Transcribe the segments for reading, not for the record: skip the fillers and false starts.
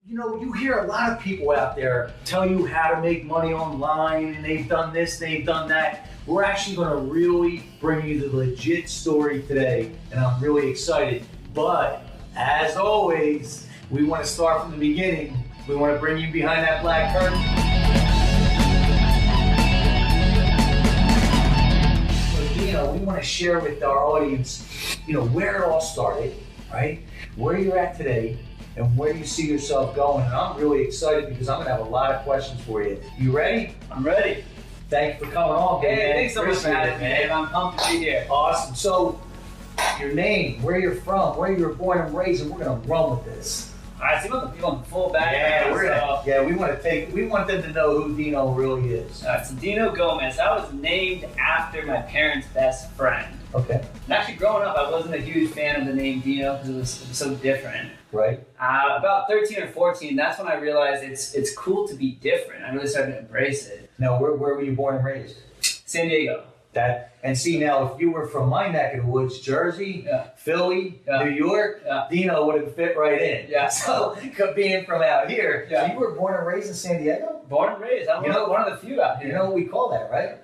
You know, you hear a lot of people out there tell you how to make money online, and they've done this, they've done that. We're actually going to really bring you the legit story today, and I'm really excited. But as always, we want to start from the beginning. We want to bring you behind that black curtain. So, Dino, we want to share with our audience, where it all started, right? Where you're at today, and where you see yourself going. And I'm really excited because I'm going to have a lot of questions for you. You ready? I'm ready. Thanks for coming on, man. Hey, thanks so much for having me, Dave. I'm pumped to be here. Awesome. So, your name, where you're from, where you were born and raised, and we're going to run with this. All right, so you want the people in the full background. We want them to know who Dino really is. All right, so Dino Gomez, I was named after my parents' best friend. Okay. And actually, growing up, I wasn't a huge fan of the name Dino because it was so different. Right. About 13 or 14, that's when I realized it's cool to be different. I really started to embrace it. Now, where were you born and raised? San Diego. And see, now, if you were from my neck of the woods, Jersey, Philly, New York, Dino would have fit right in. Yeah. So, being from out here, so you were born and raised in San Diego? Born and raised. I'm one of the few out here. You know what we call that, right?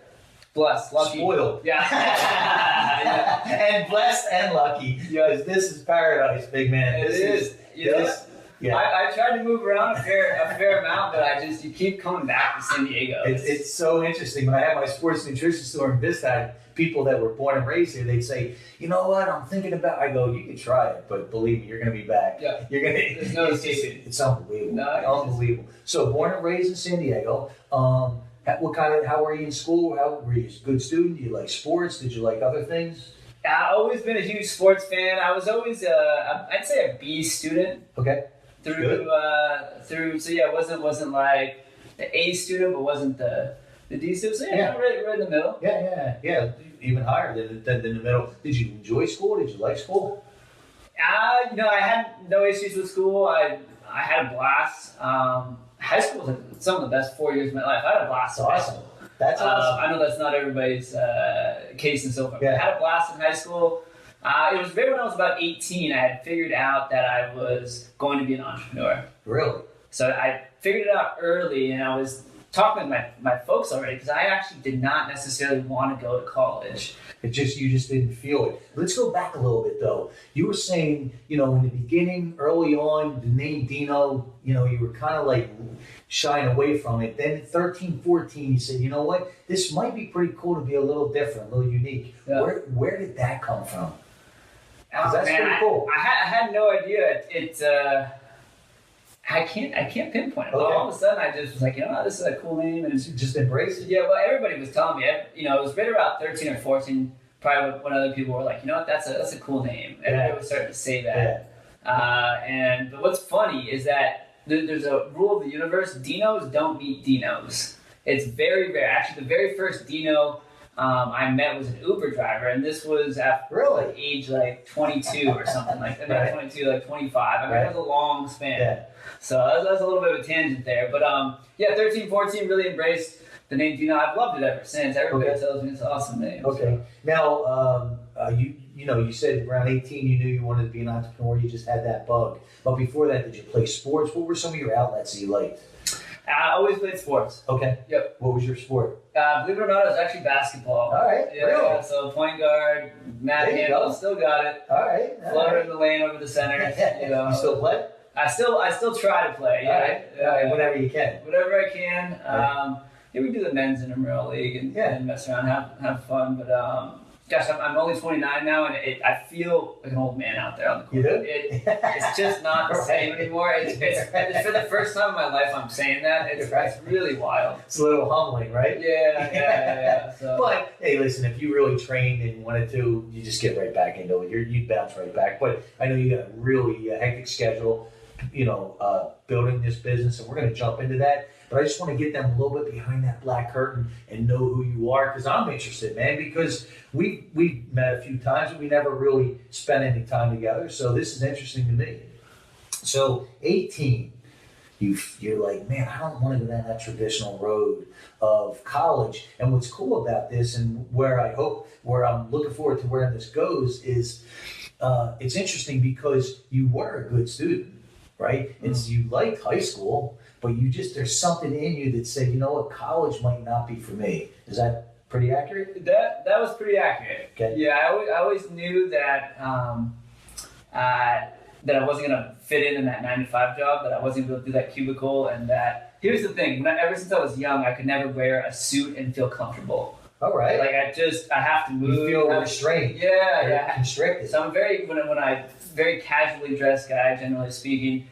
Blessed, lucky. Spoiled. Yeah. And blessed and lucky. Because this is paradise, big man. It is. Yeah. I tried to move around a fair amount, but you keep coming back to San Diego. It's so interesting. When I had my sports nutrition store in Vista, people that were born and raised here, they'd say, you know what, I'm thinking about, I go, you can try it, but believe me, you're going to be back. Yeah. There's no escaping. It's unbelievable. No, unbelievable. So born and raised in San Diego. How were you in school? How were you a good student? Do you like sports? Did you like other things? I've always been a huge sports fan. I was always I'd say a B student. Okay. Wasn't like the A student, but wasn't the D student. So right in the middle. Yeah. Even higher than the middle. Did you enjoy school? Did you like school? I had no issues with school. I had a blast. High school was some of the best 4 years of my life. I had a blast in high school. That's awesome. I know that's not everybody's case and so forth. Yeah. I had a blast in high school. It was right when I was about 18, I had figured out that I was going to be an entrepreneur. Really? So I figured it out early, and I was talking with my folks already because I actually did not necessarily want to go to college. You just didn't feel it. Let's go back a little bit though. You were saying, in the beginning, early on, the name Dino, you were kind of like shying away from it. Then at 13, 14, you said, you know what, this might be pretty cool to be a little different, a little unique. Yeah. Where did that come from? That's pretty cool. I had no idea. I can't pinpoint it. Okay. All of a sudden, I just was like, this is a cool name, and just embrace it. Yeah, well, everybody was telling me. It was right about 13 or 14, probably when other people were like, that's a cool name. Everybody was starting to say that. Yeah. But what's funny is that there's a rule of the universe: Dinos don't meet Dinos. It's very rare. Actually, the very first Dino I met was an Uber driver, and this was at age like 22 or something like that. Right. 22, like 25. It was a long span. Yeah. So that's a little bit of a tangent there. But 13, 14 really embraced the name Dino. I've loved it ever since. Everybody tells me it's an awesome name. Okay. So. Now, you said around 18 you knew you wanted to be an entrepreneur. You just had that bug. But before that, did you play sports? What were some of your outlets that you liked? I always played sports. Okay. Yep. What was your sport? Believe it or not, it was actually basketball. All right. Yeah, really? So point guard, Matt Handle, still got it. All right. Floater in the lane over the center. You still play? I still try to play. All right. Whenever you can. Whenever I can. We do the men's intramural league and mess around, have fun. But I'm only 29 now, and I feel like an old man out there on the court. You do? It's just not the same anymore. It's for the first time in my life I'm saying that. It's really wild. It's a little humbling, right? Yeah. So. But hey, listen, if you really trained and wanted to, you just get right back into it. You'd bounce right back. But I know you got a really hectic schedule, building this business, and we're going to jump into that. But I just want to get them a little bit behind that black curtain and know who you are, because I'm interested, man, because we've met a few times, but we never really spent any time together. So this is interesting to me. So 18, you're like, man, I don't want to go down that traditional road of college. And what's cool about this, and where I'm looking forward to where this goes, is it's interesting because you were a good student. right? It's you liked high school, but there's something in you that said, you know what, college might not be for me. Is that pretty accurate? That was pretty accurate. Okay. Yeah, I always knew that that I wasn't gonna fit in that 9-to-5 job, that I wasn't gonna do that cubicle, and that here's the thing: ever since I was young, I could never wear a suit and feel comfortable. All right. Like I have to move. You feel restrained. Yeah. Constricted. So I'm when I very casually dressed guy, generally speaking.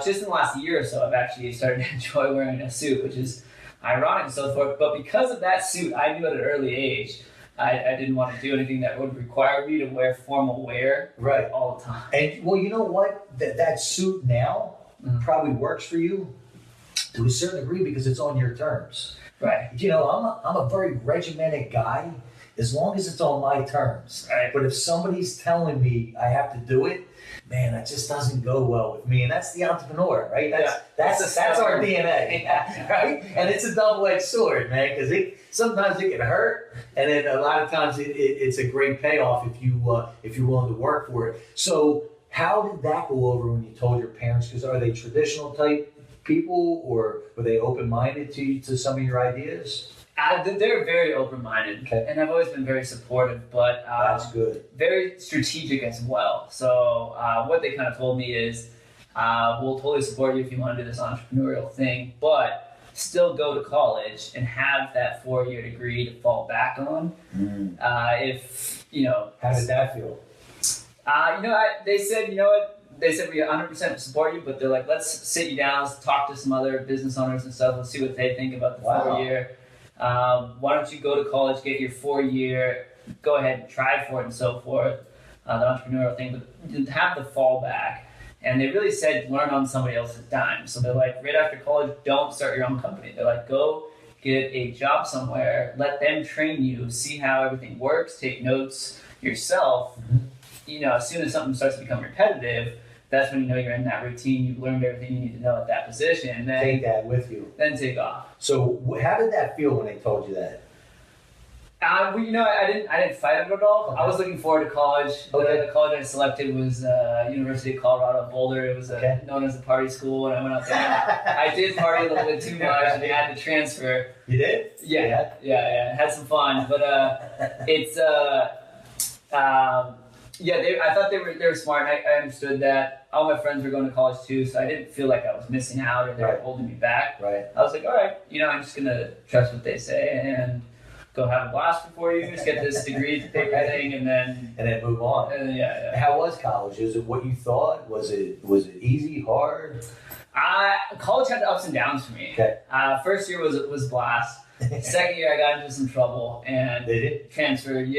Just in the last year or so, I've actually started to enjoy wearing a suit, which is ironic and so forth. But because of that suit, I knew at an early age I didn't want to do anything that would require me to wear formal wear all the time. And well, you know what? That suit now probably works for you to a certain degree because it's on your terms. Right. You know, I'm a very regimented guy as long as it's on my terms. Right. But if somebody's telling me I have to do it, man, that just doesn't go well with me. And that's the entrepreneur, right? That's our DNA, right? And it's a double-edged sword, man, because sometimes it can hurt, and then a lot of times it's a great payoff if you're willing to work for it. So how did that go over when you told your parents? Because are they traditional type people, or were they open-minded to some of your ideas? They're very open-minded, and I've always been very supportive, but that's good. Very strategic as well. So what they kind of told me is, we'll totally support you if you want to do this entrepreneurial thing, but still go to college and have that 4-year degree to fall back on. If you know, how did that feel? They said, you know what? They said we 100% support you, but they're like, let's sit you down, let's talk to some other business owners and stuff, let's see what they think about the 4-year. Why don't you go to college, get your 4-year, go ahead and try for it and so forth, the entrepreneurial thing, but have the fallback. And they really said learn on somebody else's dime. So they're like, right after college, don't start your own company. They're like, go get a job somewhere, let them train you, see how everything works, take notes yourself. You know, as soon as something starts to become repetitive, that's when you know you're in that routine. You've learned everything you need to know at that position. And then take that with you. Then take off. So how did that feel when they told you that? Well, you know, I didn't fight it at all. Okay. I was looking forward to college. The college I selected was University of Colorado Boulder. It was known as a party school, and I went out there. I did party a little bit too much, and I had to transfer. You did? Yeah. Had some fun, but it's I thought they were smart. And I understood that. All my friends were going to college too, so I didn't feel like I was missing out or they were holding me back. Right. I was like, all right, I'm just gonna trust what they say and go have a blast for 4 years, get this degree paper thing, and then move on. How was college? Is it what you thought? Was it easy, hard? College had ups and downs for me. First year was blast. Second year I got into some trouble and transferred.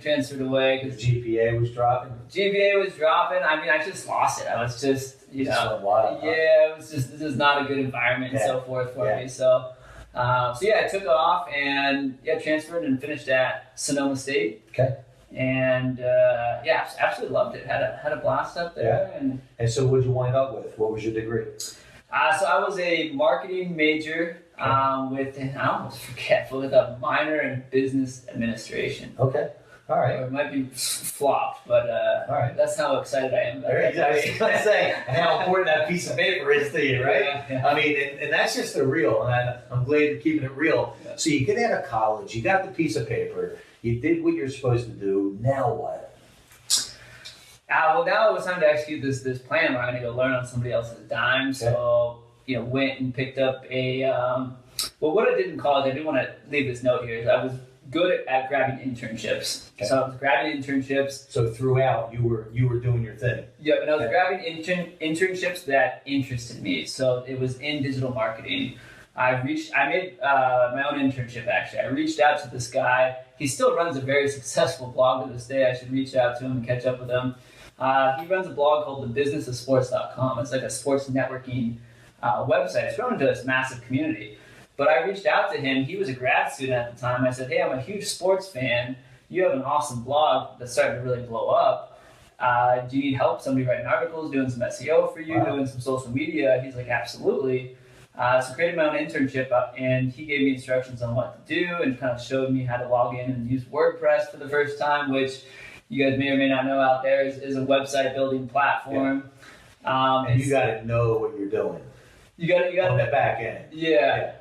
Transferred away because GPA was dropping. I mean, I just lost it. I was just, it was just, this is not a good environment and so forth for me. So I took off and transferred and finished at Sonoma State. And absolutely loved it. Had a blast up there. And so what did you wind up with? What was your degree? So I was a marketing major with a minor in business administration. Okay. All right. Or it might be flopped, but all right. That's how excited I am about it. I was going to say, and how important that piece of paper is to you, right? Yeah. I mean, and that's just the real, and I'm glad you're keeping it real. Yeah. So you get out of college, you got the piece of paper, you did what you're supposed to do, now what? Well, now it was time to execute this plan where I'm going to go learn on somebody else's dime. So, went and picked up what I did in college, I do want to leave this note here, is I was good at grabbing internships. So I was grabbing internships. So throughout, you were doing your thing. Yeah, and I was grabbing internships that interested me. So it was in digital marketing. I made my own internship, actually. I reached out to this guy. He still runs a very successful blog to this day. I should reach out to him and catch up with him. He runs a blog called thebusinessofsports.com. It's like a sports networking website. It's grown into this massive community. But I reached out to him. He was a grad student at the time. I said, hey, I'm a huge sports fan. You have an awesome blog that's starting to really blow up. Do you need help? Somebody writing articles, doing some SEO for you, doing some social media? He's like, absolutely. So created my own internship, and he gave me instructions on what to do and kind of showed me how to log in and use WordPress for the first time, which you guys may or may not know out there is a website building platform. And you got to know what you're doing. You got on the back end. Yeah.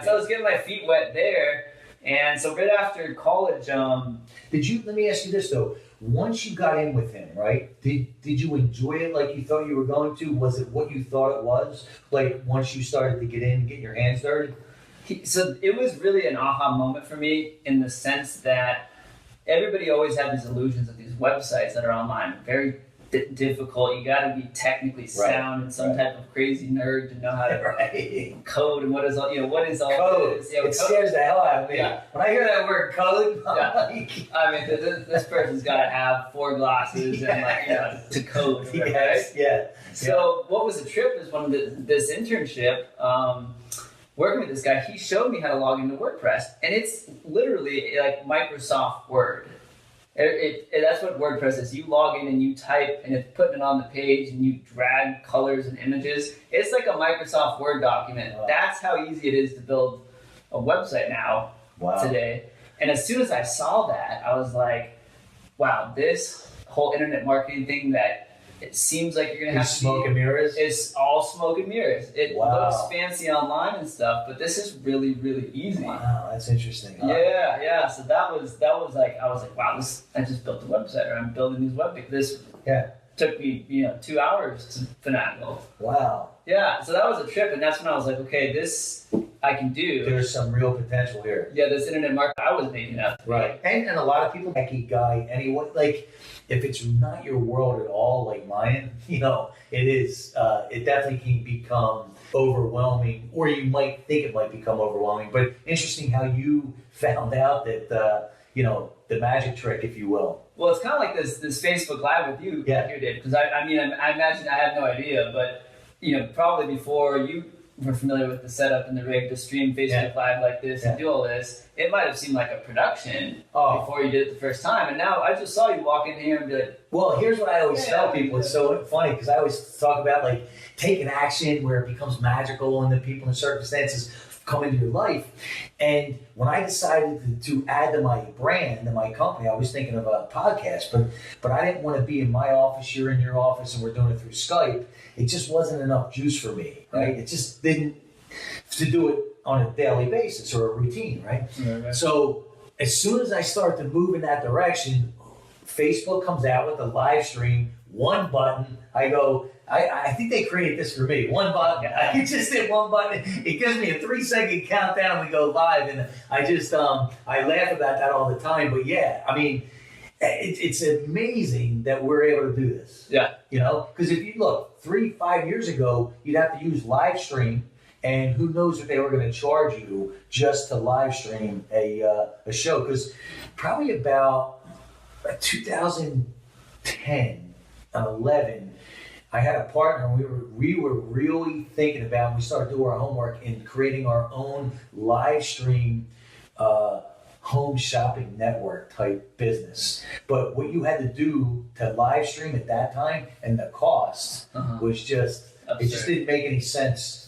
So I was getting my feet wet there, and so right after college, let me ask you this though. Once you got in with him, right? Did you enjoy it like you thought you were going to? Was it what you thought it was? Like once you started to get in and get your hands dirty? So it was really an aha moment for me in the sense that everybody always had these illusions of these websites that are online, very difficult. You got to be technically sound and some type of crazy nerd to know how to code and what is all code. This. It scares the hell out of me. Yeah. When I hear that word code, I mean, this person's got to have 4 glasses and to code. Right? Yes. Yeah. So what was the trip is when this internship. Working with this guy, he showed me how to log into WordPress, and it's literally like Microsoft Word. That's what WordPress is. You log in and you type, and it's putting it on the page, and you drag colors and images. It's like a Microsoft Word document. Wow. That's how easy it is to build a website now today. And as soon as I saw that, I was like, wow, this whole internet marketing thing that it seems like you're going to have smoke and mirrors. It's all smoke and mirrors. It looks fancy online and stuff, but this is really, really easy. Wow, that's interesting. Huh? Yeah. So that was like, I was like, wow, I just built a website, or I'm building these web pages. This took me, 2 hours to finagle. Wow. Yeah, so that was a trip, and that's when I was like, okay, this I can do. There's some real potential here. Yeah, this internet market I was making up. Right. And a lot of people, techie guy anyway, like, if it's not your world at all, like mine, it is, it definitely can become overwhelming, or you might think it might become overwhelming. But interesting how you found out that, the magic trick, if you will. Well, it's kind of like this Facebook Live with you here, Dave, because I imagine I have no idea, but, probably before you were familiar with the setup and the rig to stream Facebook Live like this and do all this, it might have seemed like a production before you did it the first time. And now I just saw you walk in here and be like, well, here's what I always tell people. It's so funny because I always talk about like taking action where it becomes magical and the people and circumstances come into your life. And when I decided to add to my brand and my company, I was thinking of a podcast, but I didn't want to be in my office, you're in your office, and we're doing it through Skype. It just wasn't enough juice for me, right? It just didn't, to do it on a daily basis or a routine, right? So as soon as I start to move in that direction, Facebook comes out with a live stream, one button. I go, I think they created this for me. One button. I just hit one button. It gives me a 3-second countdown. We go live, and I just I laugh about that all the time. But yeah, I mean, it's amazing that we're able to do this. Yeah, because if you look 3-5 years ago, you'd have to use live stream, and who knows if they were going to charge you just to live stream a show? Because probably about 2010, 11. I had a partner, and we were really thinking about, we started doing our homework in creating our own live stream home shopping network type business. But what you had to do to live stream at that time and the cost was just, absurd. It just didn't make any sense,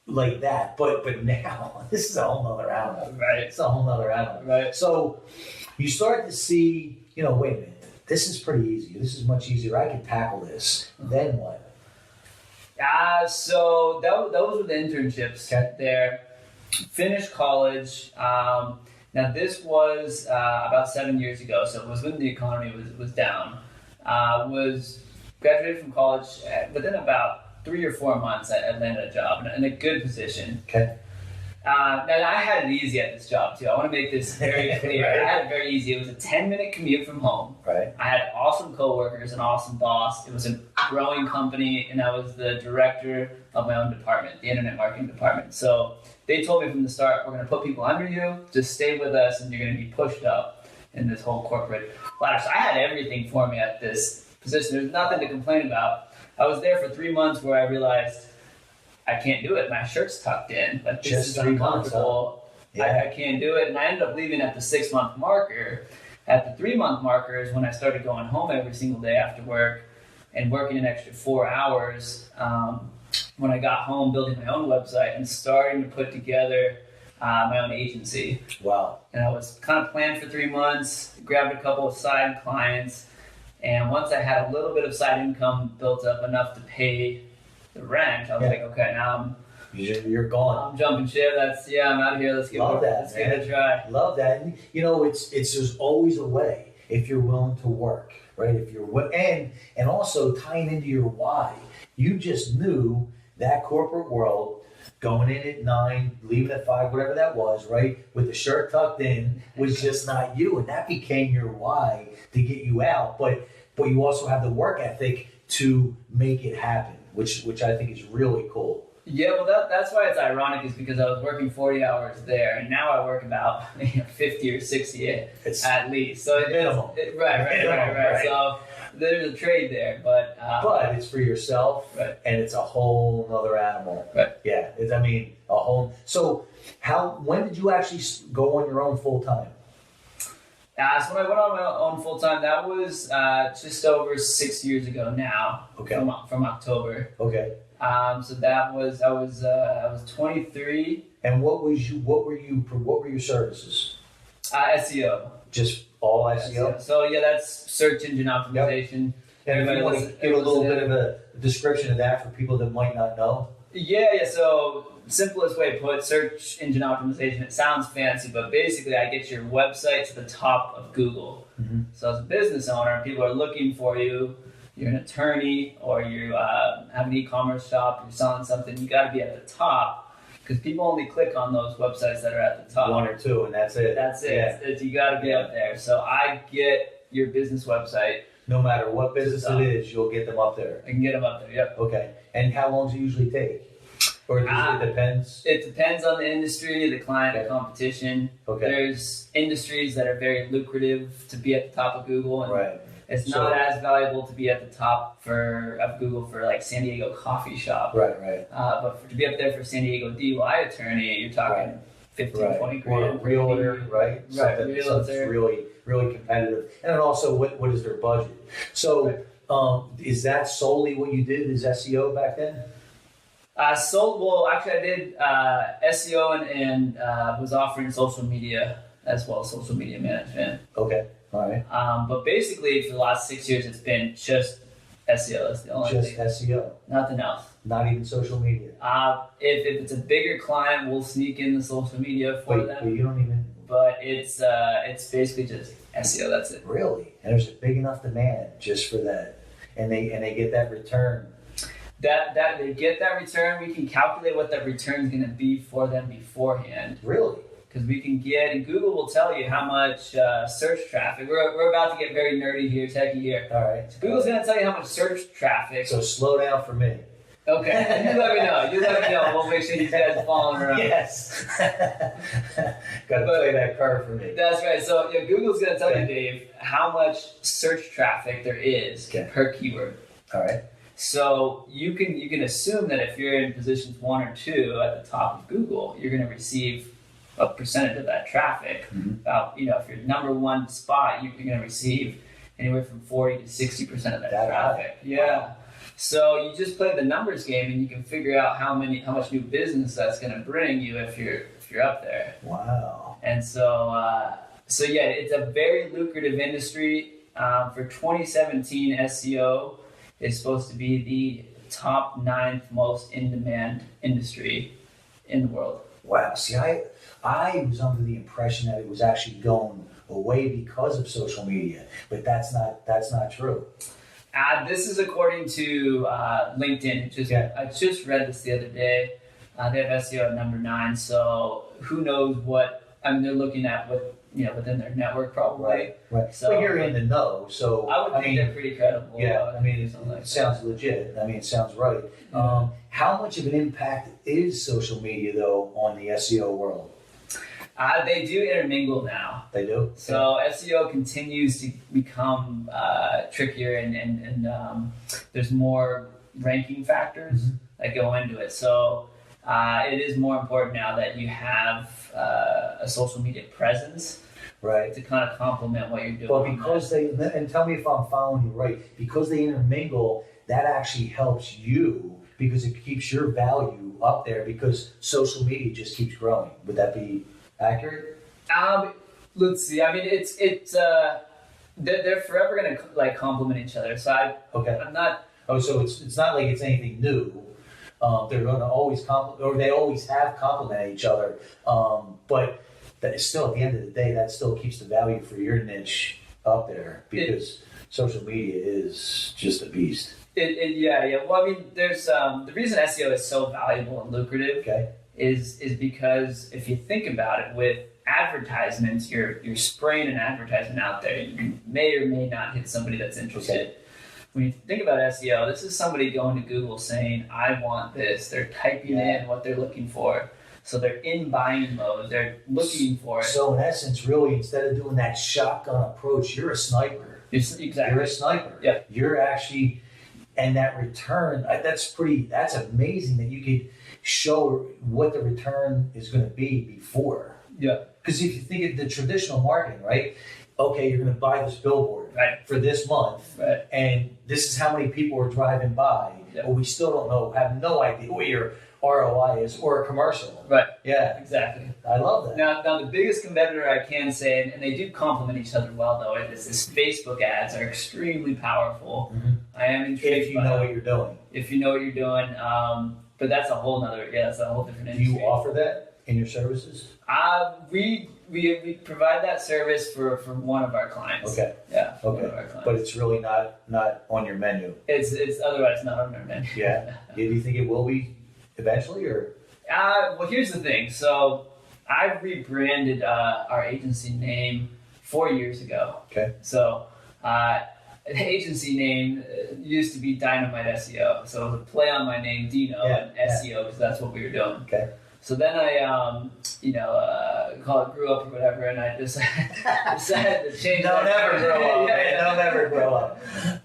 like that. But now, this is a whole nother animal. Right. It's a whole nother animal. Right. So you start to see, wait a minute. This is pretty easy. This is much easier. I can tackle this. Then what? So those were the internships there. Finished college. Now this was about 7 years ago, so it was when the economy was down. Was graduated from college. Within about 3 or 4 months, I landed a job in a good position. Okay. Now I had it easy at this job too. I want to make this very clear. Right. I had it very easy. It was a 10-minute commute from home. Right. I had awesome coworkers, an awesome boss. It was a growing company, and I was the director of my own department, the internet marketing department. So they told me from the start, we're going to put people under you. Just stay with us, and you're going to be pushed up in this whole corporate ladder. So I had everything for me at this position. There's nothing to complain about. I was there for 3 months where I realized I can't do it. My shirt's tucked in. Like, this is uncomfortable. I can't do it. And I ended up leaving at the 6-month marker. At the 3-month marker is when I started going home every single day after work and working an extra 4 hours. When I got home, building my own website and starting to put together my own agency. Wow. And I was kind of planned for 3 months, grabbed a couple of side clients, And once I had a little bit of side income built up enough to pay the rent, I was like, okay, now you're gone. I'm jumping ship. I'm out of here. Let's give it a try. Love that. And, there's always a way if you're willing to work, right? If you're and also tying into your why. You just knew that corporate world, going in at 9, leaving at 5, whatever that was, right? With the shirt tucked in was just not you, and that became your why to get you out. But you also have the work ethic to make it happen, which I think is really cool. Yeah, well, that's why it's ironic, is because I was working 40 hours there, and now I work about 50 or 60 at least. So minimum. Right. So there's a trade there, but it's for yourself, right. And it's a whole other animal. Right. Yeah, a whole. So when did you actually go on your own full time? So when I went on my own full time, that was just over 6 years ago now. Okay. From October. Okay. So that was I was 23. And what were your services? SEO. Just all SEO? So yeah, that's search engine optimization. Yep. And if you want to give a little bit of a description of that for people that might not know. Yeah. So simplest way to put search engine optimization. It sounds fancy, but basically I get your website to the top of Google. Mm-hmm. So as a business owner, people are looking for you. You're an attorney, or you have an e-commerce shop, you're selling something, you got to be at the top, because people only click on those websites that are at the top. 1 or 2, and that's it. That's it. Yeah. You got to be up there. So I get your business website. No matter what business it is, you'll get them up there. I can get them up there, yep. Okay. And how long does it usually take? Or it depends? It depends on the industry, the client, the competition. Okay. There's industries that are very lucrative to be at the top of Google. And right. It's not as valuable to be at the top of Google for like San Diego coffee shop. Right. But to be up there for San Diego DUI attorney, you're talking 15, 20 grand. Or a realtor, right? Something really, really competitive. And then also, what is their budget? So, is that solely what you did as SEO back then? Actually, I did SEO and was offering social media as well, social media management. Okay. All right. But basically, for the last 6 years, it's been just SEO. That's the only thing. Just SEO. Nothing else. Not even social media. If it's a bigger client, we'll sneak in the social media for them. But you don't even. But it's basically just SEO. That's it. Really? And there's a big enough demand just for that, and they get that return. That they get that return. We can calculate what that return is going to be for them beforehand. Really? Because we can get, and Google will tell you how much search traffic. We're about to get very nerdy here, techie here. All right. So Google's going to tell you how much search traffic. So slow down for me. Okay. You let me know. We'll make sure these guys are following around. Yes. Got to play that card for me. That's right. So Google's going to tell you, Dave, how much search traffic there is per keyword. All right. So you can assume that if you're in positions 1 or 2 at the top of Google, you're going to receive a percentage of that traffic. Mm-hmm. About if you're number 1 spot, you're going to receive anywhere from 40 to 60% of that traffic. High. Yeah. Wow. So you just play the numbers game, and you can figure out how much new business that's going to bring you if you're up there. Wow. And so yeah, it's a very lucrative industry. For 2017, SEO is supposed to be the top 9th most in-demand industry in the world. Wow. See, I was under the impression that it was actually going away because of social media, but that's not true. This is according to LinkedIn. I just read this the other day. They have SEO at number 9, so who knows what? I mean, they're looking at what within their network probably. Right. So but you're in the know, so I would think they're pretty credible. Yeah, I mean, it sounds legit. I mean, it sounds right. Yeah. How much of an impact is social media though on the SEO world? They do intermingle now. They do? So SEO continues to become trickier, and there's more ranking factors that go into it. So it is more important now that you have a social media presence, right, to kind of complement what you're doing. Well, because and tell me if I'm following you right, because they intermingle, that actually helps you because it keeps your value up there because social media just keeps growing. Would that be accurate? Let's see. I mean, it's they're forever going to like complement each other. So I'm not. Oh, so it's not like it's anything new. They're going to always or they always have complemented each other. But that is still, at the end of the day, that still keeps the value for your niche up there, because social media is just a beast. Yeah. Well, I mean, there's the reason SEO is so valuable and lucrative. Okay. Is because if you think about it, with advertisements, you're spraying an advertisement out there. You may or may not hit somebody that's interested. Okay. When you think about SEO, this is somebody going to Google saying, I want this. They're typing in what they're looking for. So they're in buying mode. They're looking for it. So in essence, really, instead of doing that shotgun approach, you're a sniper. Exactly. You're a sniper. Yeah. You're actually, and that return, that's amazing that you could show what the return is going to be before. Yeah. Because if you think of the traditional marketing, right? Okay, you're going to buy this billboard for this month, and this is how many people are driving by. Yep. But we still don't know, have no idea what your ROI is, or a commercial. Right. Yeah. Exactly. I love that. Now the biggest competitor I can say, and they do complement each other well, though, is this Facebook ads are extremely powerful. Mm-hmm. I am intrigued. If you know what you're doing. If you know what you're doing, but that's a whole different industry. Do you offer that in your services? We provide that service for one of our clients. Okay. Yeah. Okay. One of our clients. But it's really not on your menu. It's otherwise not on our menu. Yeah. Do you think it will be eventually, or? Well, here's the thing. So I rebranded our agency name 4 years ago. Okay. So the agency name used to be Dynamik SEO. So it was a play on my name, Dino, and SEO, because that's what we were doing. Okay. So then I, grew up or whatever, and I decided to change. Don't that. ever grow up. Don't ever grow up.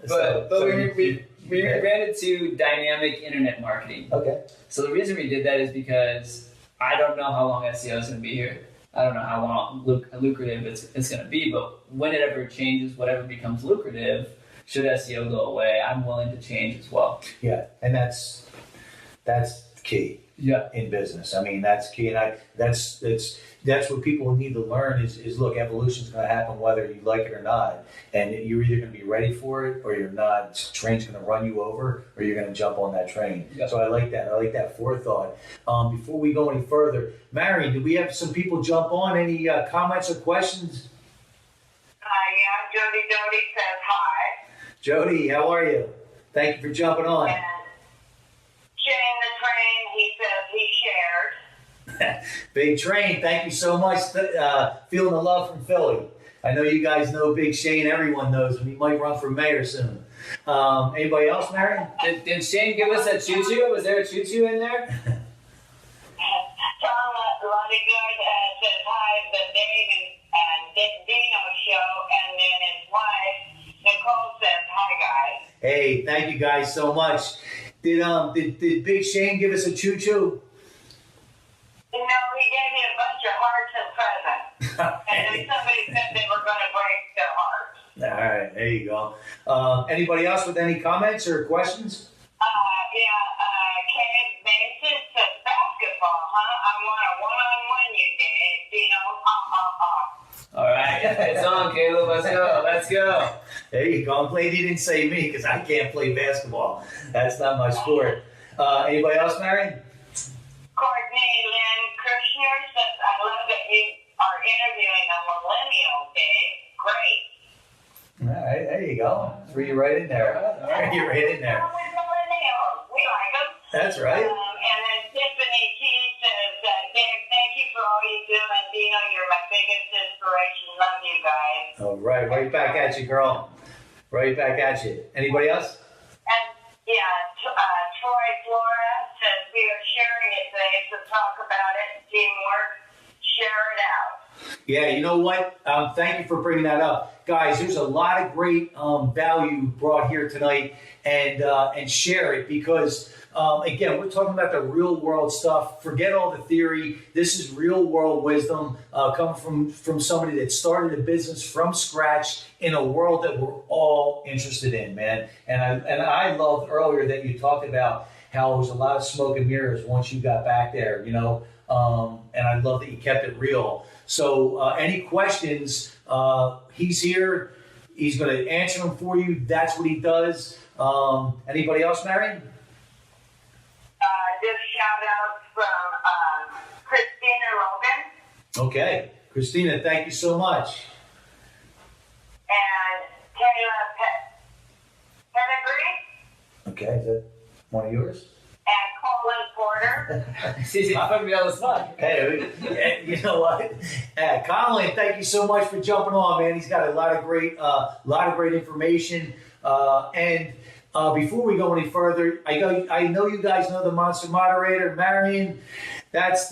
But we rebranded to Dynamik Internet Marketing. Okay. So the reason we did that is because I don't know how long SEO is going to be here. I don't know how long lucrative it's going to be, but when it ever changes, whatever becomes lucrative, should SEO go away, I'm willing to change as well. Yeah, and that's key. Yeah. In business, I mean, that's key, and that's what people need to learn is look, evolution is going to happen whether you like it or not, and you're either going to be ready for it or you're not. The train's going to run you over, or you're going to jump on that train. Yep. So I like that forethought. Before we go any further, Marion, do we have some people jump on? Any comments or questions? Yeah, Jody says hi. Jody, how are you? Thank you for jumping on. And Shane the Train, he says he shared. Big Train, thank you so much. Feeling the love from Philly. I know you guys know Big Shane. Everyone knows him. He might run for mayor soon. Anybody else, Marion? Did Shane give us a choo-choo? Was there a choo-choo in there? Tom Lundegood says hi, the Dave and Dino show, and then his wife, Nicole, says hi, guys. Hey, thank you guys so much. Did Big Shane give us a choo-choo? No, he gave me a bunch of hearts and presents. And then somebody said they were going to break their hearts. All right, there you go. Anybody else with any comments or questions? Kay Mason says basketball, huh? I want a one-on-one, you did, Dino. All right, it's on, Caleb. Let's go. There you go. I'm glad you didn't say me, because I can't play basketball. That's not my sport. Anybody else, Marion? Courtney Lynn Kirshner says, I love that you are interviewing a millennial, Dave. Great. All right, there you go. Threw you right in there. All right. You're right in there. We're millennials. We like them. That's right. And then Tiffany T says, Dave, thank you for all you do. And Dino, you're my biggest inspiration. Love you guys. All right, right back at you, girl. Right back at you. Anybody else? And Troy Flora says, we are sharing it today, so talk about it. Teamwork. Share it out. Yeah, you know what? Thank you for bringing that up. Guys, there's a lot of great value brought here tonight, and share it, because, again, we're talking about the real world stuff. Forget all the theory. This is real world wisdom coming from somebody that started a business from scratch in a world that we're all interested in, man. And I loved earlier that you talked about how there was a lot of smoke and mirrors once you got back there, you know. And I love that you kept it real. So any questions, he's here. He's going to answer them for you. That's what he does. Anybody else, Marion? Just shout out from Christina Logan. Okay. Christina, thank you so much. And Kayla Pedigree. Okay, is that one of yours? And Colin Porter. It's easy to put me on the spot. Hey, you know what? Colin, thank you so much for jumping on, man. He's got a lot of great information. And before we go any further, I know you guys know the Monster Moderator, Marion. That's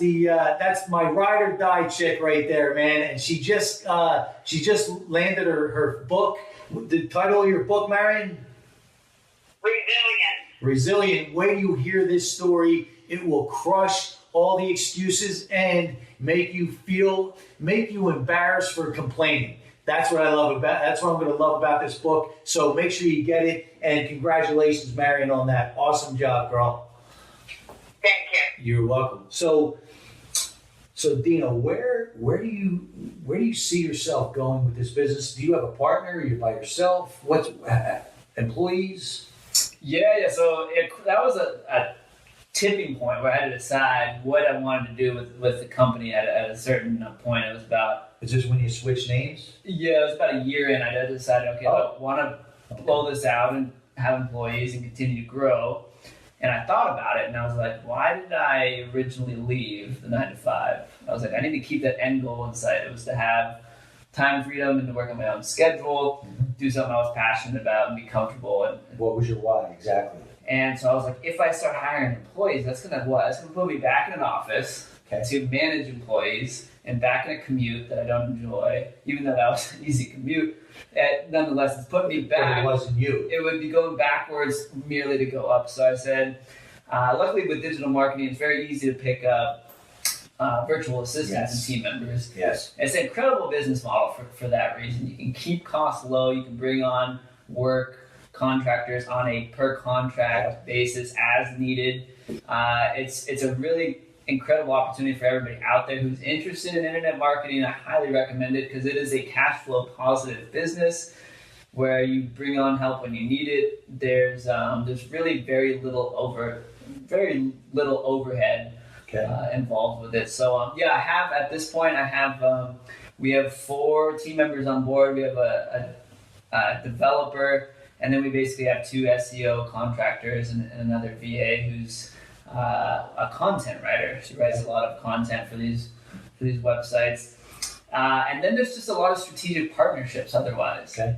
my ride or die chick right there, man. And she just landed her book. The title of your book, Marion? Resilient. When you hear this story, it will crush all the excuses and make you embarrassed for complaining. That's what I love about. That's what I'm going to love about this book. So make sure you get it. And congratulations, Marion, on that awesome job, girl. Thank you. You're welcome. So Dino, where do you see yourself going with this business? Do you have a partner? Are you by yourself? What's employees? Yeah. So that was a tipping point where I had to decide what I wanted to do with the company at a certain point. It was about. Is this when you switch names? Yeah, it was about a year in. I decided, okay, I want to blow this out and have employees and continue to grow. And I thought about it, and I was like, why did I originally leave the 9 to 5? I was like, I need to keep that end goal in sight. It was to have time freedom and to work on my own schedule, do something I was passionate about, and be comfortable. And what was your why exactly? And so I was like, if I start hiring employees, that's gonna put me back in an office to manage employees and back in a commute that I don't enjoy, even though that was an easy commute. Nonetheless, it's put me back. But it wasn't you. It would be going backwards merely to go up. So I said, luckily with digital marketing, it's very easy to pick up virtual assistants and team members. Yes. It's an incredible business model for that reason. You can keep costs low. You can bring on contractors on a per contract basis as needed. It's a really incredible opportunity for everybody out there who's interested in internet marketing. I highly recommend it because it is a cash flow positive business where you bring on help when you need it. There's really very little overhead involved with it. So I have at this point we have 4 team members on board. We have a developer, and then we basically have 2 SEO contractors and another VA who's a content writer. She writes a lot of content for these websites. And then there's just a lot of strategic partnerships otherwise. Okay.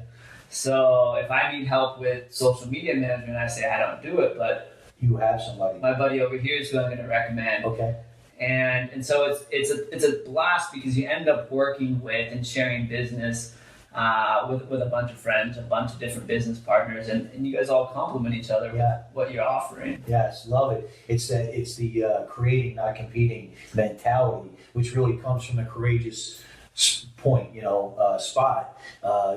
So if I need help with social media management, I say I don't do it, but you have somebody. My buddy over here is who I'm going to recommend. Okay. And so it's a blast because you end up working with and sharing business with a bunch of friends, a bunch of different business partners, and you guys all complement each other with what you're offering. Yes, love it. It's the creating, not competing mentality, which really comes from the courageous point, spot.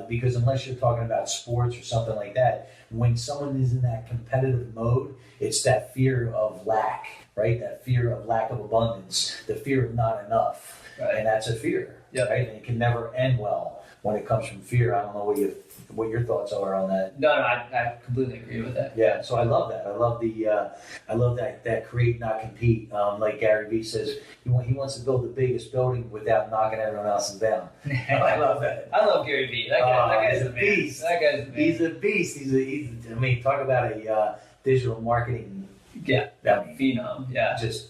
Because unless you're talking about sports or something like that, when someone is in that competitive mode, it's that fear of lack, right? That fear of lack of abundance, the fear of not enough, and that's a fear, right? And it can never end well. When it comes from fear, I don't know what your thoughts are on that. No, I completely agree with that. Yeah, so I love that. I love that create, not compete. Like Gary Vee says, he wants to build the biggest building without knocking everyone else's down. I love that. I love Gary Vee. That guy's a beast. That guy's a He's a beast. He's talk about a digital marketing. Phenom. Yeah, just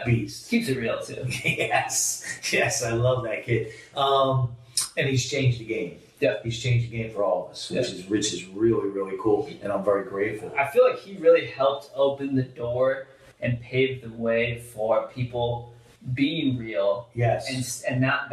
beast. Keeps it real too. Yes, I love that kid. And he's changed the game. Yeah, he's changed the game for all of us, which is really, really cool, and I'm very grateful. I feel like he really helped open the door and pave the way for people being real. Yes, and not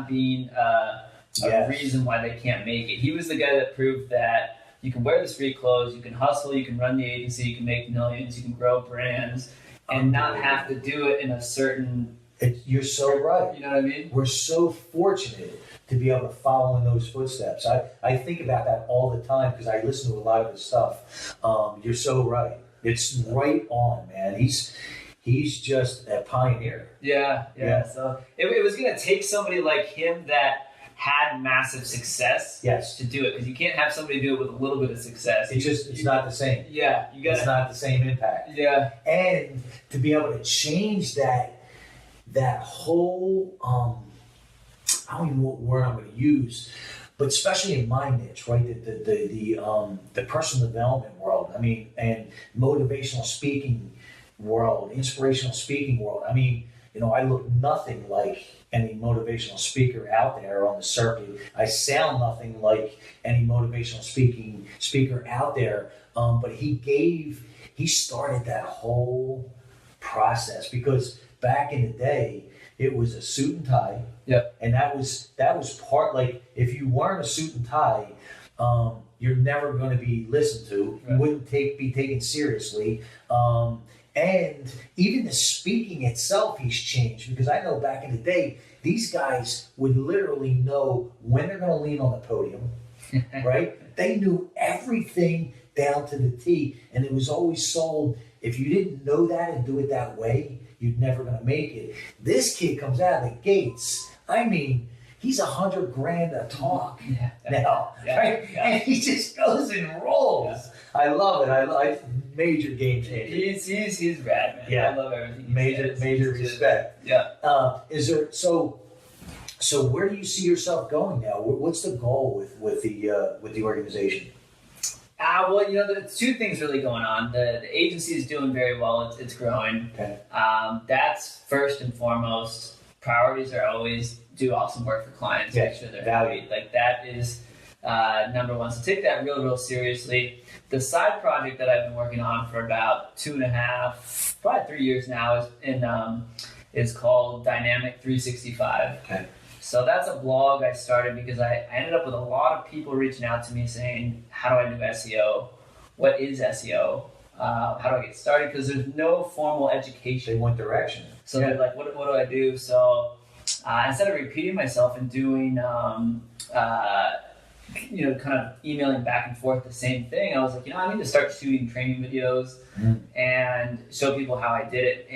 being a reason why they can't make it. He was the guy that proved that you can wear the street clothes, you can hustle, you can run the agency, you can make millions, you can grow brands, and not have to do it in a certain. You're so right. You know what I mean? We're so fortunate to be able to follow in those footsteps. I think about that all the time because I listen to a lot of his stuff. You're so right. It's right on, man. He's just a pioneer. Yeah. So it was going to take somebody like him that had massive success Yes. to do it, because you can't have somebody do it with a little bit of success. It's not the same. Yeah, you got It's not the same impact. Yeah, And to be able to change that whole I don't even know what word I'm going to use, but especially in my niche, right? The personal development world. I mean, and motivational speaking world, inspirational speaking world. I mean, you know, I look nothing like any motivational speaker out there on the circuit. I sound nothing like any motivational speaker out there. But he started that whole process, because back in the day, it was a suit and tie. Yep. And that was part, like, if you weren't a suit and tie, you're never going to be listened to. Right. You wouldn't be taken seriously. And even the speaking itself, he's changed, because I know back in the day, these guys would literally know when they're going to lean on the podium, right? They knew everything down to the T, and it was always sold. If you didn't know that and do it that way, you're never going to make it. This kid comes out of the gates. I mean, he's $100,000 a talk now, right? Yeah. And he just goes and rolls. Yeah. I love it. I major game changer. He's rad, man. Yeah. I love everything. he Major says. respect. Yeah. Is there so where do you see yourself going now? What's the goal with the organization? Well, you know, there's two things really going on. The agency is doing very well. It's growing. Okay. That's first and foremost. Priorities are always do awesome work for clients. Yeah. Make sure they're Value. happy. Like, that is number one. So take that real seriously. The side project that I've been working on for about 2.5, probably 3 years now is called Dynamik 365. Okay. So that's a blog I started because I ended up with a lot of people reaching out to me saying, how do I do SEO? What is SEO? How do I get started? Because there's no formal education. They want direction. So they're like, what do I do? So instead of repeating myself and doing, kind of emailing back and forth the same thing, I was like, I need to start shooting training videos and show people how I did it.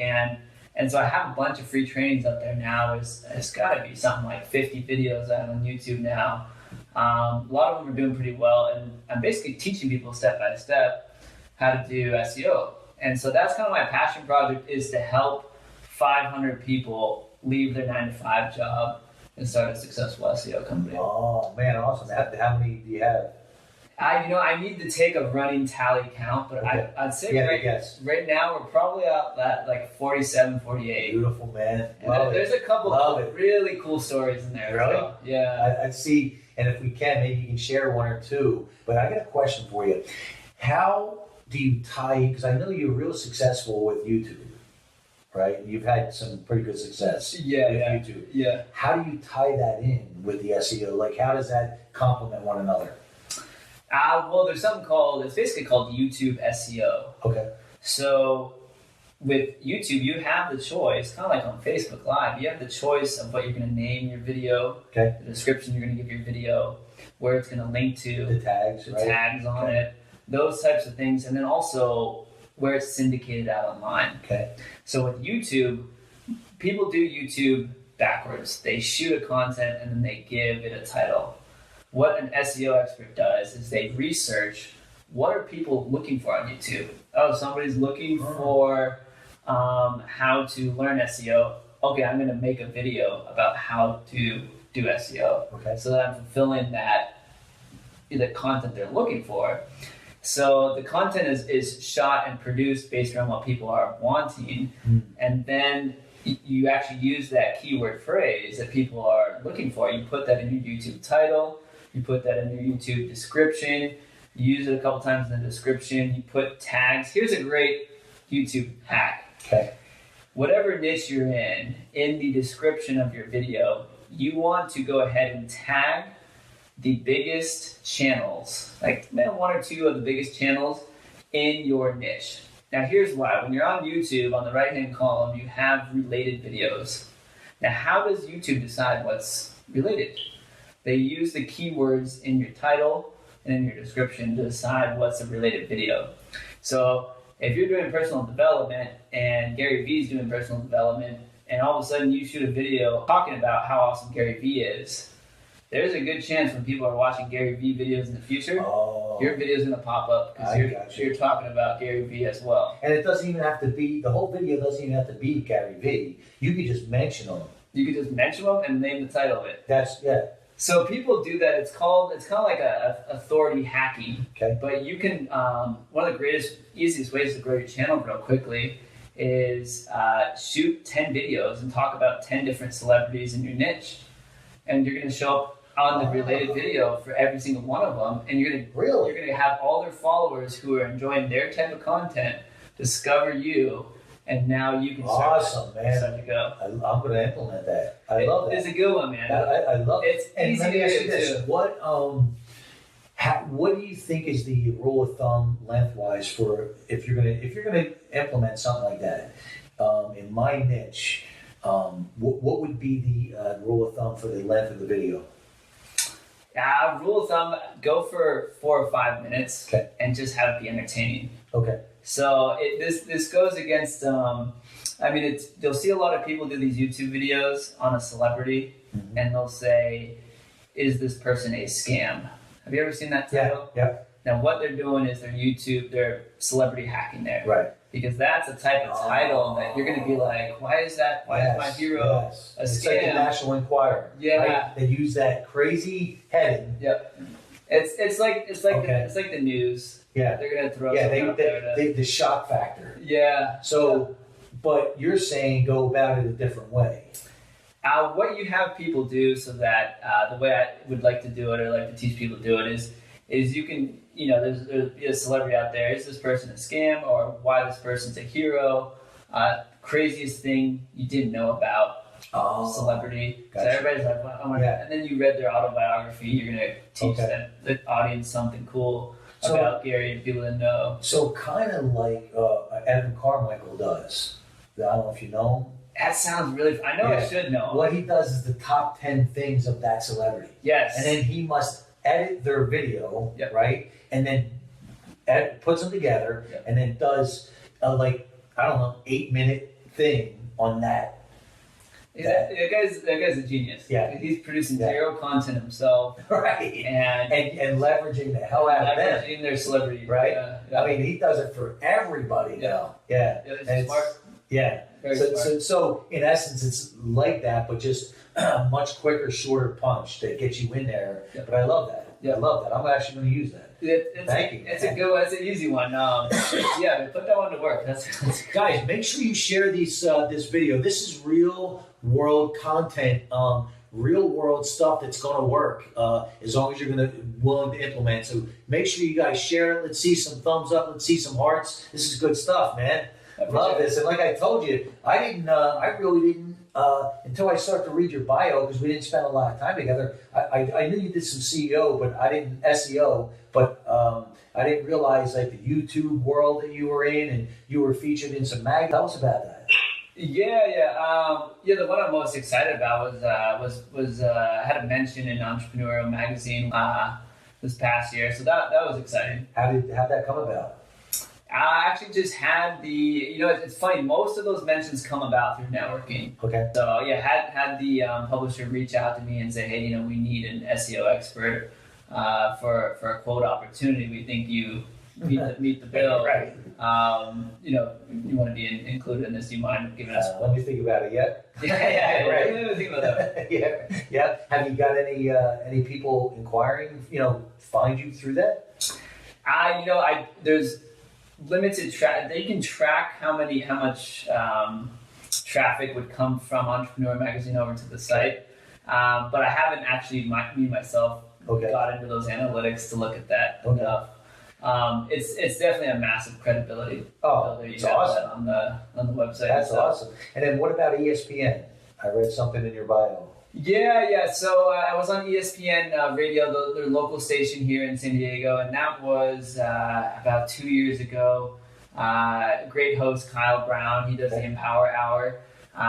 And so I have a bunch of free trainings out there now. It's got to be something like 50 videos out on YouTube now. A lot of them are doing pretty well, and I'm basically teaching people step by step how to do SEO. And so that's kind of my passion project, is to help 500 people leave their 9-to-5 job and start a successful SEO company. Oh man, awesome! How many do you have? I need to take a running tally count, but Okay. I'd say right now we're probably at that like 47, 48. Beautiful, man. And there's a couple of really cool stories in there. Really? So, yeah. I'd see, and if we can, maybe you can share one or two. But I got a question for you. How do you tie? Because I know you're real successful with YouTube, right? You've had some pretty good success with YouTube. Yeah. How do you tie that in with the SEO? Like, how does that complement one another? Well, there's something it's basically called YouTube SEO. Okay. So with YouTube, you have the choice, kind of like on Facebook Live, you have the choice of what you're going to name your video, Okay. the description you're going to give your video, where it's going to link to, The tags, the right? tags on it, those types of things, and then also where it's syndicated out online. Okay. So with YouTube, people do YouTube backwards. They shoot a content and then they give it a title. What an SEO expert does is they research, what are people looking for on YouTube? Oh, somebody's looking for how to learn SEO. Okay, I'm going to make a video about how to do SEO. Okay. So that I'm fulfilling the content they're looking for. So the content is shot and produced based on what people are wanting, and then you actually use that keyword phrase that people are looking for. You put that in your YouTube title, you put that in your YouTube description, you use it a couple times in the description, you put tags. Here's a great YouTube hack. Okay. Whatever niche you're in the description of your video, you want to go ahead and tag the biggest channels, like one or two of the biggest channels in your niche. Now here's why. When you're on YouTube, on the right-hand column, you have related videos. Now how does YouTube decide what's related? They use the keywords in your title and in your description to decide what's a related video. So if you're doing personal development and Gary Vee's doing personal development, and all of a sudden you shoot a video talking about how awesome Gary Vee is, there's a good chance when people are watching Gary Vee videos in the future, your video is going to pop up because you're talking about Gary Vee as well. And it doesn't even have to be, the whole video doesn't even have to be Gary Vee. You could just mention them. You could just mention them and name the title of it. So people do that. It's kind of like a authority hacking. Okay. But you can, one of the easiest ways to grow your channel real quickly is shoot 10 videos and talk about 10 different celebrities in your niche. And you're going to show up on the related video for every single one of them, and you're gonna have all their followers who are enjoying their type of content discover you, and now you can start to go. I'm gonna implement that. I love that. It's a good one, man. I love it. It's easy to do this. What do you think is the rule of thumb lengthwise for if you're gonna implement something like that in my niche? What would be the rule of thumb for the length of the video? Rule of thumb: go for 4 or 5 minutes, and just have it be entertaining. Okay. So this goes against. You'll see a lot of people do these YouTube videos on a celebrity, and they'll say, "Is this person a scam?" Have you ever seen that title? Yeah. Now what they're doing is they're celebrity hacking there. Right. Because that's a type of title that you're going to be like, why is my hero a scam? It's like the National Enquirer. Yeah. Right? They use that crazy heading. Yep. It's like the news. Yeah. They're going to throw something out there. The shock factor. Yeah. So, but you're saying go about it a different way. What you have people do so that the way I would like to do it, or like to teach people to do it, is you can, there's a celebrity out there. Is this person a scam, or why this person's a hero? Craziest thing you didn't know about celebrity. Gotcha. So everybody's like, well, and then you read their autobiography. You're gonna teach the audience something cool about Gary and people to know. So kind of like Evan Carmichael does. I don't know if you know him. That sounds really. I know I should know. What he does is the top 10 things of that celebrity. Yes. And then he must edit their video, right? And then puts them together, and then does a 8-minute thing on that. That guy's a genius. Yeah. He's producing zero content himself. Right. And leveraging the hell out of them. Leveraging their celebrity. Right? Yeah. I mean, he does it for everybody now. Yeah. It's smart. Yeah. So in essence, it's like that, but just a much quicker, shorter punch that gets you in there. Yep. But I love that. I love that. I'm actually going to use that. Thank you. It's a good one. It's an easy one. Put that one to work. That's guys, make sure you share this video. This is real world content, real world stuff that's going to work as long as you're willing to implement. So make sure you guys share it. Let's see some thumbs up. Let's see some hearts. This is good stuff, man. I love this. And like I told you, I really didn't, until I started to read your bio, because we didn't spend a lot of time together. I knew you did some SEO, but I didn't SEO, but I didn't realize like the YouTube world that you were in, and you were featured in some magazines. Tell us about that. The one I'm most excited about was I had a mention in Entrepreneurial Magazine this past year, so that was exciting. How'd that come about? I actually just had it's funny, most of those mentions come about through networking. Okay. So had the publisher reach out to me and say, hey, we need an SEO expert for a quote opportunity. We think you meet the bill. Right. You want to be included in this. Do you mind giving us? Let me think about it yet. Right. Let me think about that. Yeah. Have you got any people inquiring? Find you through that? There's limited they can track how much traffic would come from Entrepreneur Magazine over to the site, but I haven't actually myself got into those analytics to look at that enough. It's definitely a massive credibility. It's awesome on the website. That's awesome. And then what about ESPN? I read something in your bio. Yeah. So I was on ESPN radio, their local station here in San Diego, and that was about 2 years ago. Great host, Kyle Brown. He does the Empower Hour.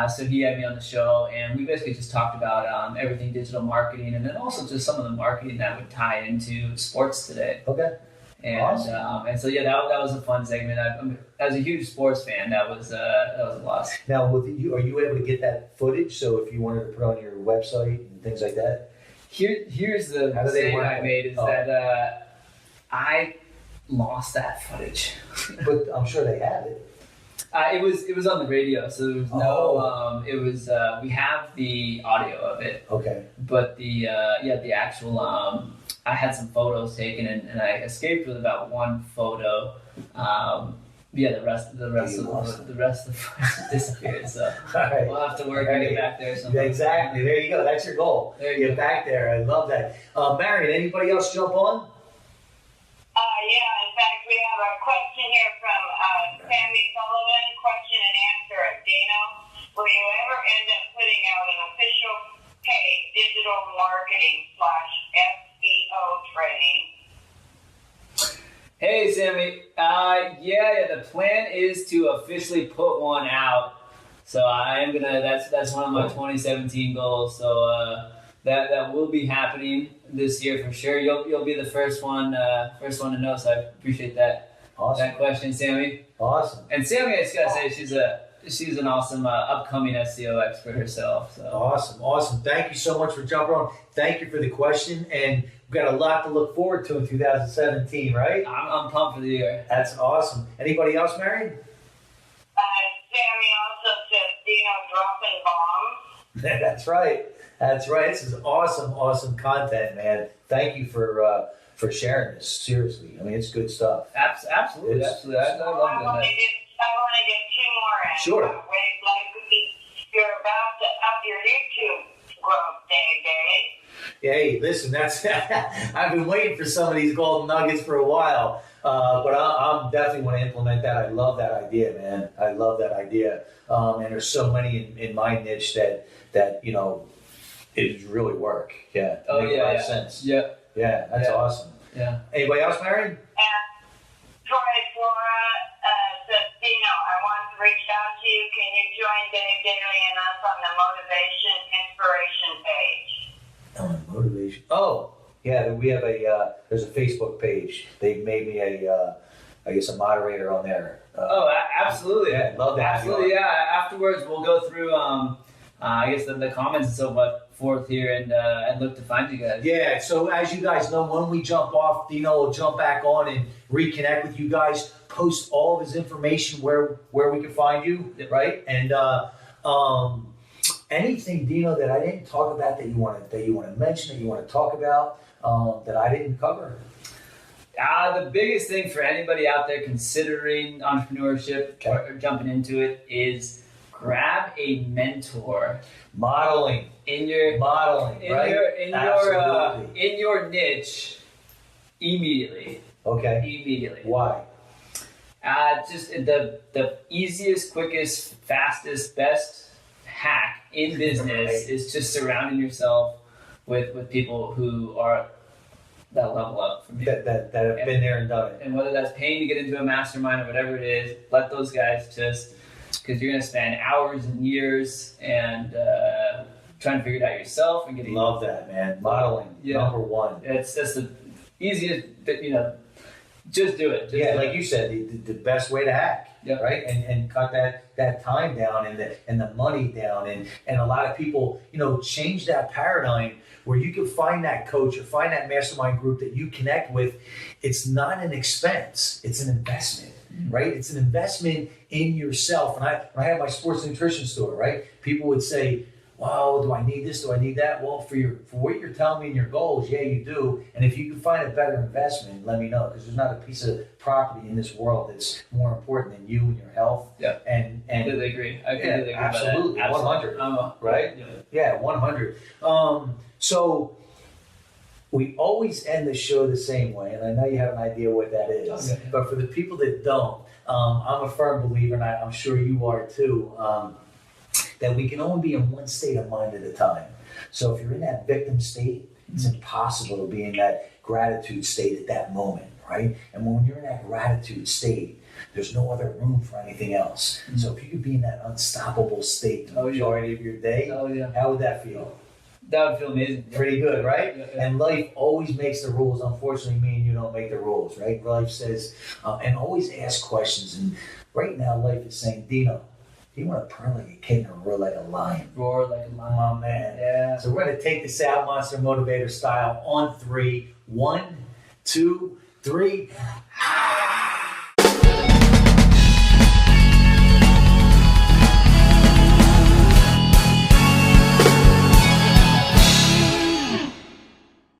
So he had me on the show, and we basically just talked about everything digital marketing, and then also just some of the marketing that would tie into sports today. Okay. And awesome. And so that was a fun segment. As a huge sports fan, that was a loss. Now, are you able to get that footage? So if you wanted to put on your website and things like that. Here's the How do they mistake work I it? made is that I lost that footage. But I'm sure they have it. It was on the radio, so there was no. It was we have the audio of it, Okay. but the actual I had some photos taken and I escaped with about one photo. The rest of the footage disappeared. So Right. we'll have to work and get back there sometime. Exactly. There you go. That's your goal. There you Get back there. I love that. Marion, anybody else jump on? Yeah, in fact, we have a question here from Sammy Sullivan, question and answer at Dino. Will you ever end up putting out an official paid digital marketing /SEO training? Hey, Sammy. The plan is to officially put one out. So I am gonna. That's one of my 2017 goals. So that will be happening this year for sure. You'll be the first one to know. So I appreciate that. Awesome. That question, Sammy. Awesome. And Sammy, I just gotta say, she's an awesome upcoming SEO expert herself. So Awesome. Thank you so much for jumping on. Thank you for the question, and we've got a lot to look forward to in 2017, right? I'm pumped for the year. That's awesome. Anybody else, Marion? Sammy also says Dino dropping bombs. That's right. This is awesome content, man. Thank you for sharing this. Seriously, I mean, it's good stuff. Absolutely. I love that. I want to get two more in. Sure. You're about to up your YouTube growth day. Hey, listen, that's I've been waiting for some of these golden nuggets for a while, but I'm definitely want to implement that. I love that idea, man. I love that idea, and there's so many in my niche that it really work. Yeah. Oh, Makes a lot of sense. Yeah. Yeah, that's awesome. Yeah. Anybody else, Marion? And Troy Flora says, Dino, I want to reach out to you. Can you join Dave, Daley, and us on the motivation inspiration page? Motivation. Oh, yeah. We have there's a Facebook page. They made me a moderator on there. Absolutely. Yeah, love that. Absolutely. Yeah. Afterwards, we'll go through the comments and so forth here and look to find you guys. Yeah. So as you guys know, when we jump off, Dino will jump back on and reconnect with you guys. Post all of his information where we can find you, right? And anything, Dino, that I didn't talk about that you want to mention, that you want to talk about that I didn't cover. The biggest thing for anybody out there considering entrepreneurship or jumping into it is grab a mentor. Modeling, in your niche immediately. Okay. Immediately. Why? Just the easiest, quickest, fastest, best hack in business is just surrounding yourself with people who are that level up from you. That have been there and done it. And whether that's paying to get into a mastermind or whatever it is, let those guys just, because you're going to spend hours and years and trying to figure it out yourself and getting. Love that, man. Modeling, number one. That's the easiest, just do it. Like you said, the best way to hack, right? And cut that time down and the money down. And a lot of people, change that paradigm where you can find that coach or find that mastermind group that you connect with. It's not an expense. It's an investment, right? It's an investment in yourself. And when I had my sports nutrition store, right? People would say, wow, do I need this? Do I need that? Well, for what you're telling me in your goals, yeah, you do. And if you can find a better investment, let me know, because there's not a piece of property in this world that's more important than you and your health. Yeah. And I completely agree. Absolutely. 100. Right? Yeah, 100. So we always end the show the same way, and I know you have an idea what that is. Okay. But for the people that don't, I'm a firm believer, and I'm sure you are too, that we can only be in one state of mind at a time. So if you're in that victim state, it's impossible to be in that gratitude state at that moment, right? And when you're in that gratitude state, there's no other room for anything else. Mm-hmm. So if you could be in that unstoppable state the majority of your day, how would that feel? That would feel amazing. Pretty good, right? Yeah. And life always makes the rules. Unfortunately, me and you don't make the rules, right? Life says, and always ask questions. And right now, life is saying, Dino, You want to purr like a kitten or roar like a lion. Roar like a lion. Oh, man. Yeah. So we're going to take this out Monster Motivator style on 3. 1, 2, 3.